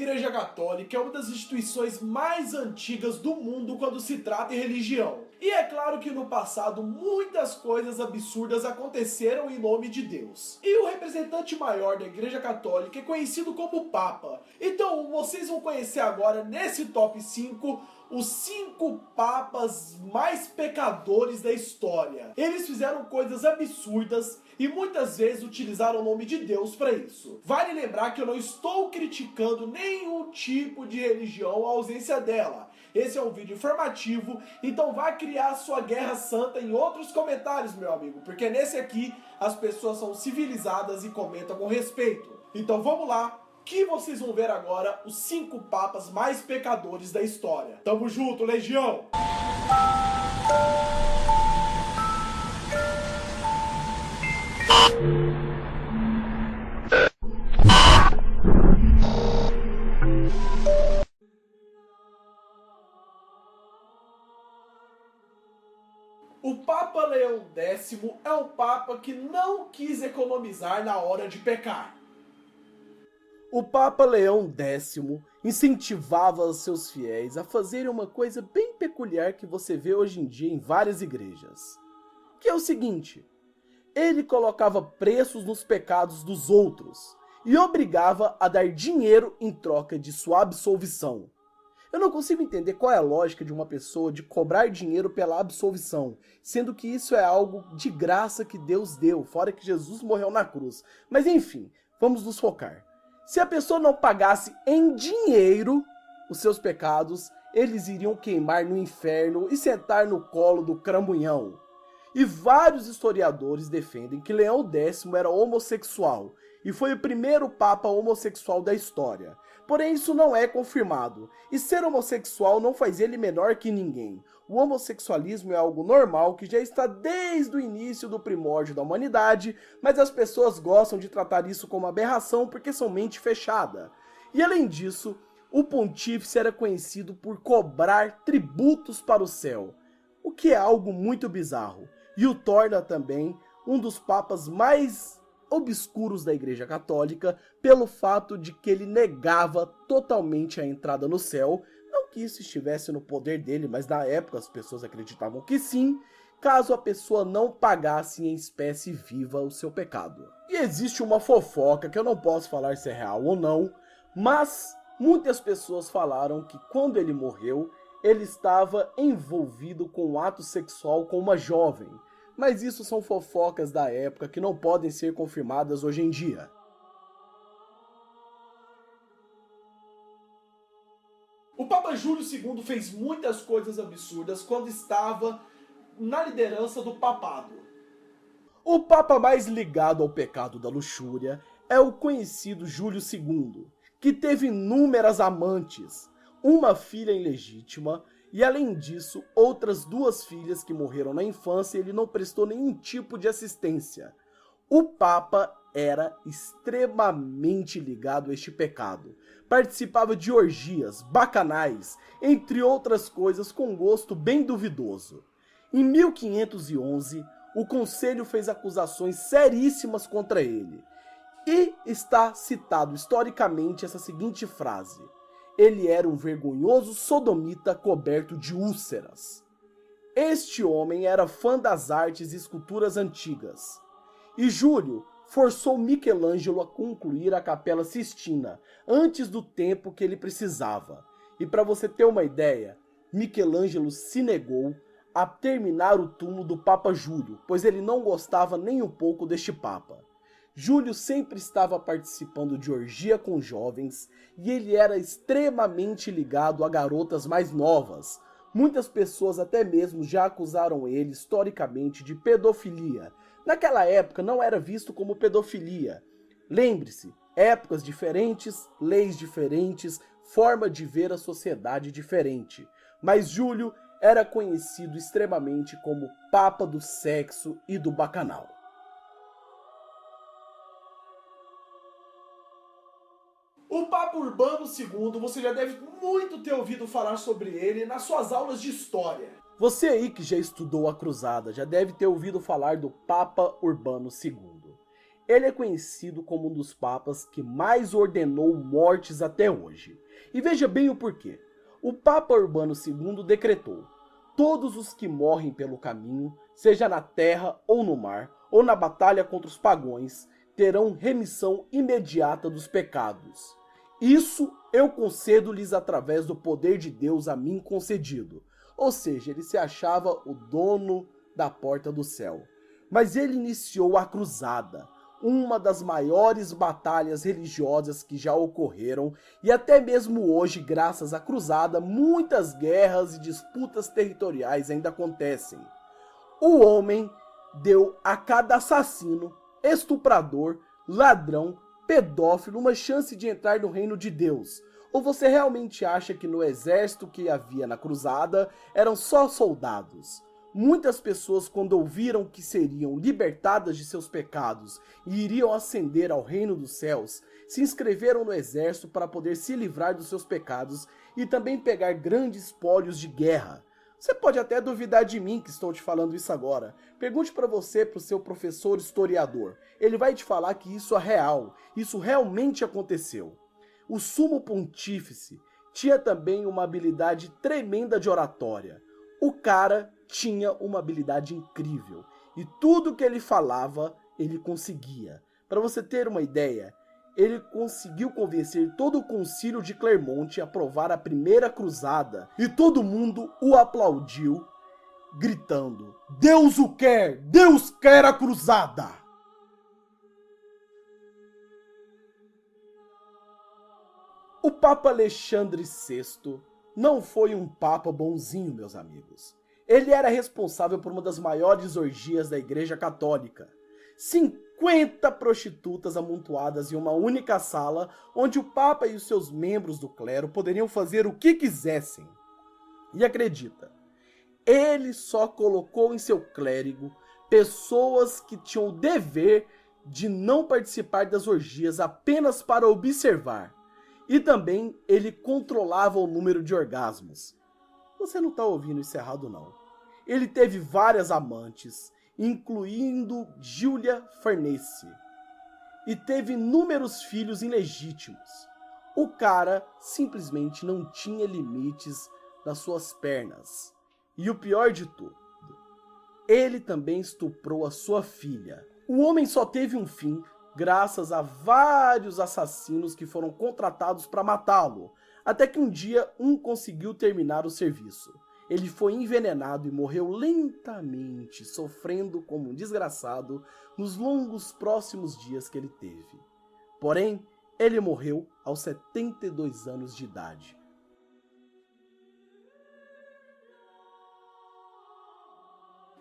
Igreja Católica é uma das instituições mais antigas do mundo quando se trata em religião. E é claro que no passado muitas coisas absurdas aconteceram em nome de Deus. E o representante maior da Igreja Católica é conhecido como Papa. Então vocês vão conhecer agora nesse top 5 os 5 papas mais pecadores da história. Eles fizeram coisas absurdas e muitas vezes utilizaram o nome de Deus para isso. Vale lembrar que eu não estou criticando nenhum tipo de religião, a ausência dela. Esse é um vídeo informativo, então vá criar sua guerra santa em outros comentários, meu amigo, porque nesse aqui as pessoas são civilizadas e comentam com respeito. Então vamos lá, que vocês vão ver agora os 5 papas mais pecadores da história. Tamo junto, Legião! O Papa Leão X é um papa que não quis economizar na hora de pecar. O Papa Leão X incentivava os seus fiéis a fazerem uma coisa bem peculiar que você vê hoje em dia em várias igrejas. Que é o seguinte, ele colocava preços nos pecados dos outros e obrigava a dar dinheiro em troca de sua absolvição. Eu não consigo entender qual é a lógica de uma pessoa de cobrar dinheiro pela absolvição, sendo que isso é algo de graça que Deus deu, fora que Jesus morreu na cruz. Mas enfim, vamos nos focar. Se a pessoa não pagasse em dinheiro os seus pecados, eles iriam queimar no inferno e sentar no colo do cramunhão. E vários historiadores defendem que Leão X era homossexual e foi o primeiro papa homossexual da história. Porém, isso não é confirmado, e ser homossexual não faz ele menor que ninguém. O homossexualismo é algo normal que já está desde o início do primórdio da humanidade, mas as pessoas gostam de tratar isso como aberração porque são mente fechada. E além disso, o pontífice era conhecido por cobrar tributos para o céu, o que é algo muito bizarro, e o torna também um dos papas mais obscuros da Igreja Católica pelo fato de que ele negava totalmente a entrada no céu, não que isso estivesse no poder dele, mas na época as pessoas acreditavam que sim, caso a pessoa não pagasse em espécie viva o seu pecado. E existe uma fofoca que eu não posso falar se é real ou não, mas muitas pessoas falaram que quando ele morreu, ele estava envolvido com um ato sexual com uma jovem. Mas isso são fofocas da época que não podem ser confirmadas hoje em dia. O Papa Júlio II fez muitas coisas absurdas quando estava na liderança do papado. O papa mais ligado ao pecado da luxúria é o conhecido Júlio II, que teve inúmeras amantes, uma filha ilegítima, e além disso, outras 2 filhas que morreram na infância e ele não prestou nenhum tipo de assistência. O Papa era extremamente ligado a este pecado. Participava de orgias, bacanais, entre outras coisas com gosto bem duvidoso. Em 1511, o conselho fez acusações seríssimas contra ele. E está citado historicamente essa seguinte frase: ele era um vergonhoso sodomita coberto de úlceras. Este homem era fã das artes e esculturas antigas. E Júlio forçou Michelangelo a concluir a Capela Sistina antes do tempo que ele precisava. E para você ter uma ideia, Michelangelo se negou a terminar o túmulo do Papa Júlio, pois ele não gostava nem um pouco deste Papa. Júlio sempre estava participando de orgia com jovens e ele era extremamente ligado a garotas mais novas. Muitas pessoas até mesmo já acusaram ele historicamente de pedofilia. Naquela época não era visto como pedofilia. Lembre-se, épocas diferentes, leis diferentes, forma de ver a sociedade diferente. Mas Júlio era conhecido extremamente como Papa do Sexo e do Bacanal. O Papa Urbano II, você já deve muito ter ouvido falar sobre ele nas suas aulas de história. Você aí que já estudou a Cruzada já deve ter ouvido falar do Papa Urbano II. Ele é conhecido como um dos papas que mais ordenou mortes até hoje. E veja bem o porquê. O Papa Urbano II decretou: todos os que morrem pelo caminho, seja na terra ou no mar, ou na batalha contra os pagões, terão remissão imediata dos pecados. Isso eu concedo-lhes através do poder de Deus a mim concedido. Ou seja, ele se achava o dono da porta do céu. Mas ele iniciou a cruzada, uma das maiores batalhas religiosas que já ocorreram, e até mesmo hoje, graças à cruzada, muitas guerras e disputas territoriais ainda acontecem. O homem deu a cada assassino, estuprador, ladrão, pedófilo uma chance de entrar no reino de Deus. Ou você realmente acha que no exército que havia na cruzada eram só soldados? Muitas pessoas, quando ouviram que seriam libertadas de seus pecados e iriam ascender ao reino dos céus, se inscreveram no exército para poder se livrar dos seus pecados e também pegar grandes espólios de guerra. Você pode até duvidar de mim que estou te falando isso agora. Pergunte para você, para o seu professor historiador. Ele vai te falar que isso é real, isso realmente aconteceu. O sumo pontífice tinha também uma habilidade tremenda de oratória. O cara tinha uma habilidade incrível e tudo que ele falava, ele conseguia. Para você ter uma ideia, ele conseguiu convencer todo o concílio de Clermont a aprovar a primeira cruzada e todo mundo o aplaudiu, gritando: Deus o quer! Deus quer a cruzada! O Papa Alexandre VI não foi um papa bonzinho, meus amigos. Ele era responsável por uma das maiores orgias da Igreja Católica. 50 prostitutas amontoadas em uma única sala, onde o Papa e os seus membros do clero poderiam fazer o que quisessem. E acredita, ele só colocou em seu clérigo pessoas que tinham o dever de não participar das orgias apenas para observar. E também ele controlava o número de orgasmos. Você não está ouvindo isso errado, não. Ele teve várias amantes, incluindo Giulia Farnese, e teve inúmeros filhos ilegítimos. O cara simplesmente não tinha limites nas suas pernas. E o pior de tudo, ele também estuprou a sua filha. O homem só teve um fim graças a vários assassinos que foram contratados para matá-lo, até que um dia um conseguiu terminar o serviço. Ele foi envenenado e morreu lentamente, sofrendo como um desgraçado nos longos próximos dias que ele teve. Porém, ele morreu aos 72 anos de idade.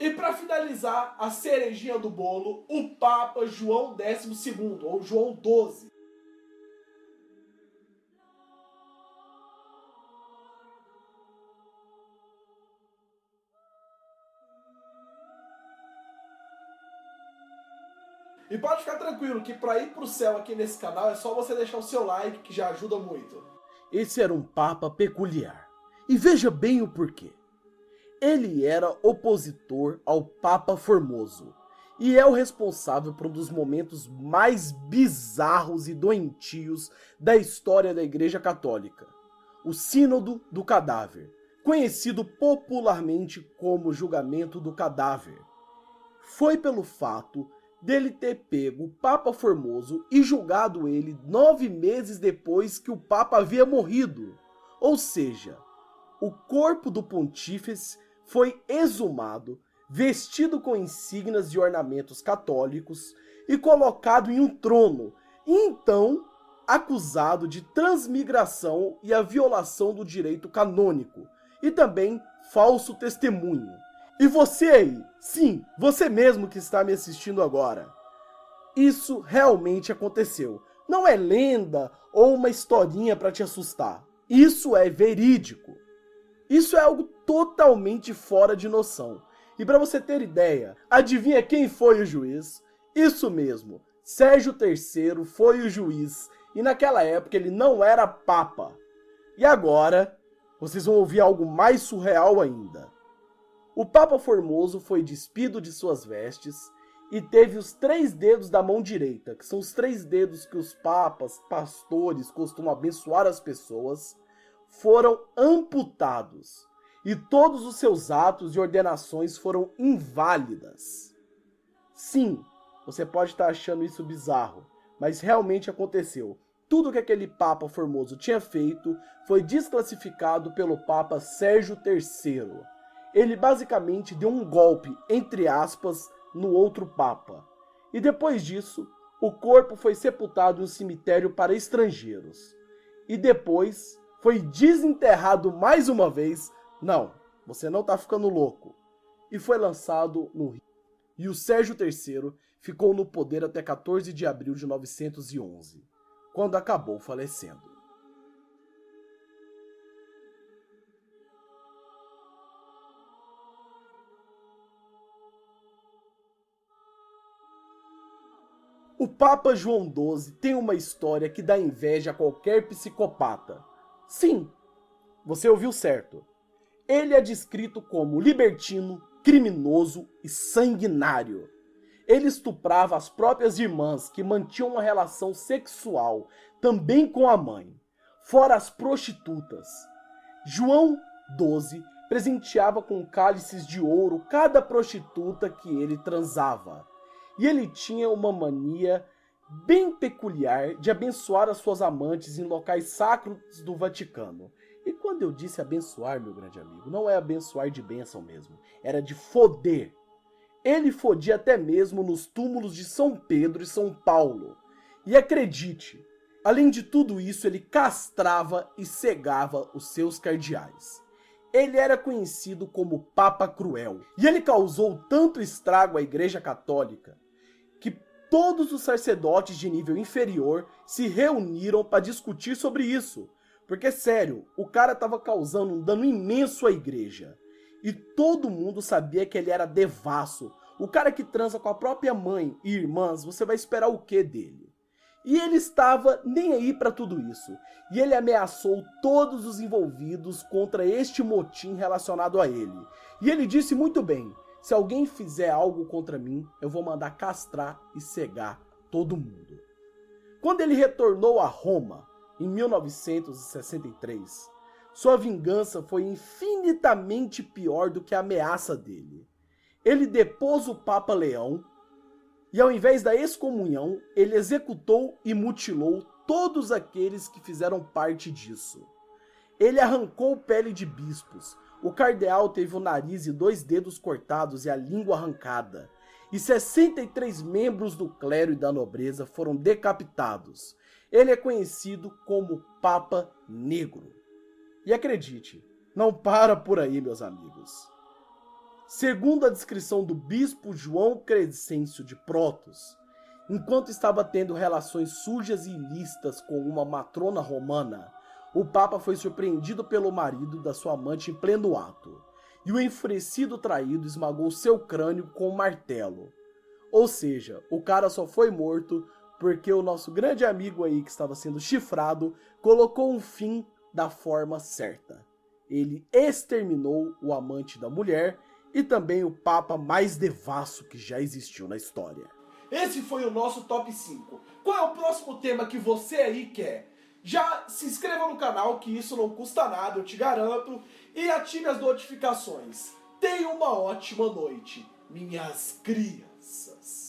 E para finalizar, a cerejinha do bolo, o Papa João XII, ou João XII. E pode ficar tranquilo que para ir pro céu aqui nesse canal é só você deixar o seu like, que já ajuda muito. Esse era um Papa peculiar. E veja bem o porquê. Ele era opositor ao Papa Formoso e é o responsável por um dos momentos mais bizarros e doentios da história da Igreja Católica, o Sínodo do Cadáver, conhecido popularmente como Julgamento do Cadáver. Foi pelo fato dele ter pego o Papa Formoso e julgado ele 9 meses depois que o Papa havia morrido. Ou seja, o corpo do pontífice foi exumado, vestido com insígnias e ornamentos católicos e colocado em um trono, e então acusado de transmigração e a violação do direito canônico, e também falso testemunho. E você aí, sim, você mesmo que está me assistindo agora, isso realmente aconteceu. Não é lenda ou uma historinha para te assustar. Isso é verídico. Isso é algo totalmente fora de noção. E para você ter ideia, adivinha quem foi o juiz? Isso mesmo, Sérgio III foi o juiz. E naquela época ele não era papa. E agora, vocês vão ouvir algo mais surreal ainda. O Papa Formoso foi despido de suas vestes e teve os 3 dedos da mão direita, que são os 3 dedos que os papas, pastores costumam abençoar as pessoas, foram amputados e todos os seus atos e ordenações foram inválidas. Sim, você pode estar achando isso bizarro, mas realmente aconteceu. Tudo que aquele Papa Formoso tinha feito foi desclassificado pelo Papa Sérgio III. Ele basicamente deu um golpe, entre aspas, no outro Papa. E depois disso, o corpo foi sepultado em um cemitério para estrangeiros. E depois foi desenterrado mais uma vez. Não, você não está ficando louco. E foi lançado no Rio. E o Sérgio III ficou no poder até 14 de abril de 911. Quando acabou falecendo. O Papa João XII tem uma história que dá inveja a qualquer psicopata. Sim, você ouviu certo. Ele é descrito como libertino, criminoso e sanguinário. Ele estuprava as próprias irmãs, que mantinham uma relação sexual também com a mãe, fora as prostitutas. João XII presenteava com cálices de ouro cada prostituta que ele transava. E ele tinha uma mania bem peculiar de abençoar as suas amantes em locais sacros do Vaticano. E quando eu disse abençoar, meu grande amigo, não é abençoar de bênção mesmo, era de foder. Ele fodia até mesmo nos túmulos de São Pedro e São Paulo. E acredite, além de tudo isso, ele castrava e cegava os seus cardeais. Ele era conhecido como Papa Cruel. E ele causou tanto estrago à Igreja Católica que todos os sacerdotes de nível inferior se reuniram para discutir sobre isso. Porque, sério, o cara estava causando um dano imenso à igreja. E todo mundo sabia que ele era devasso. O cara que transa com a própria mãe e irmãs, você vai esperar o quê dele? E ele estava nem aí para tudo isso. E ele ameaçou todos os envolvidos contra este motim relacionado a ele. E ele disse muito bem, se alguém fizer algo contra mim, eu vou mandar castrar e cegar todo mundo. Quando ele retornou a Roma, em 1963, sua vingança foi infinitamente pior do que a ameaça dele. Ele depôs o Papa Leão e, ao invés da excomunhão, ele executou e mutilou todos aqueles que fizeram parte disso. Ele arrancou pele de bispos. O cardeal teve o nariz e 2 dedos cortados e a língua arrancada. E 63 membros do clero e da nobreza foram decapitados. Ele é conhecido como Papa Negro. E acredite, não para por aí, meus amigos. Segundo a descrição do bispo João Crescêncio de Protos, enquanto estava tendo relações sujas e ilícitas com uma matrona romana, o Papa foi surpreendido pelo marido da sua amante em pleno ato, e o enfurecido traído esmagou seu crânio com um martelo. Ou seja, o cara só foi morto porque o nosso grande amigo aí que estava sendo chifrado colocou um fim da forma certa. Ele exterminou o amante da mulher e também o Papa mais devasso que já existiu na história. Esse foi o nosso top 5. Qual é o próximo tema que você aí quer? Já se inscreva no canal, que isso não custa nada, eu te garanto, e ative as notificações. Tenha uma ótima noite, minhas crianças.